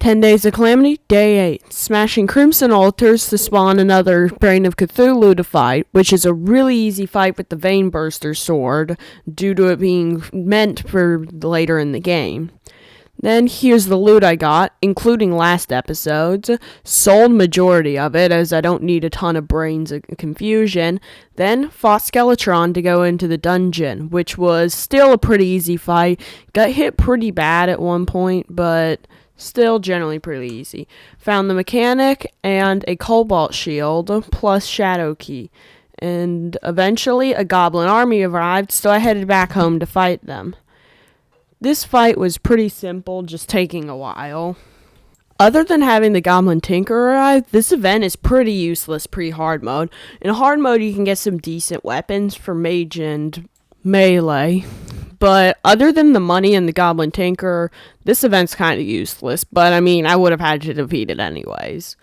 10 Days of Calamity, Day 8. Smashing Crimson Altars to spawn another Brain of Cthulhu to fight, which is a really easy fight with the Vein Burster sword, due to it being meant for later in the game. Then here's the loot I got, including last episode's. Sold majority of it, as I don't need a ton of brains of confusion. Then fought Skeletron to go into the dungeon, which was still a pretty easy fight. Got hit pretty bad at one point, but still generally pretty easy. Found the mechanic and a cobalt shield plus shadow key. And eventually a goblin army arrived, so I headed back home to fight them. This fight was pretty simple, just taking a while. Other than having the Goblin Tinker arrive, this event is pretty useless pre-hard mode. In hard mode, you can get some decent weapons for mage and melee. But other than the money and the Goblin Tinker, this event's kind of useless. But I mean, I would have had to defeat it anyways.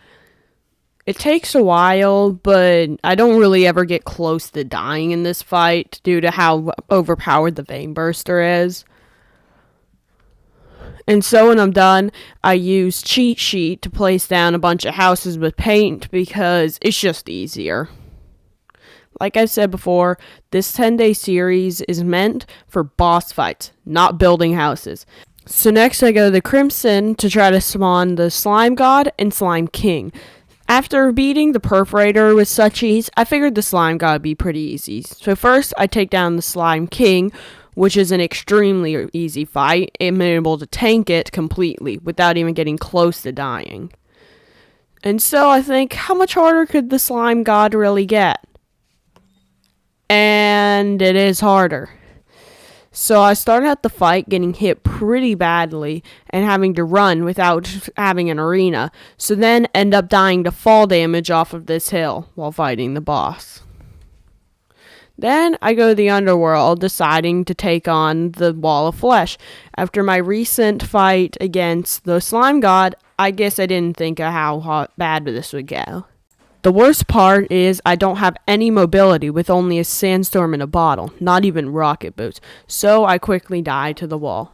It takes a while, but I don't really ever get close to dying in this fight due to how overpowered the Vein Burster is. And so when I'm done, I use Cheat Sheet to place down a bunch of houses with paint because it's just easier. Like I've said before, this 10-day series is meant for boss fights, not building houses. So next I go to the Crimson to try to spawn the Slime God and Slime King. After beating the Perforator with such ease, I figured the Slime God would be pretty easy. So first I take down the Slime King, which is an extremely easy fight. I'm able to tank it completely without even getting close to dying. And so I think, how much harder could the Slime God really get? And it is harder. So I started out the fight getting hit pretty badly and having to run without having an arena. So then end up dying to fall damage off of this hill while fighting the boss. Then I go to the underworld, deciding to take on the Wall of Flesh. After my recent fight against the Slime God, I guess I didn't think of how bad this would go. The worst part is I don't have any mobility with only a sandstorm in a bottle, not even rocket boots, so I quickly die to the wall.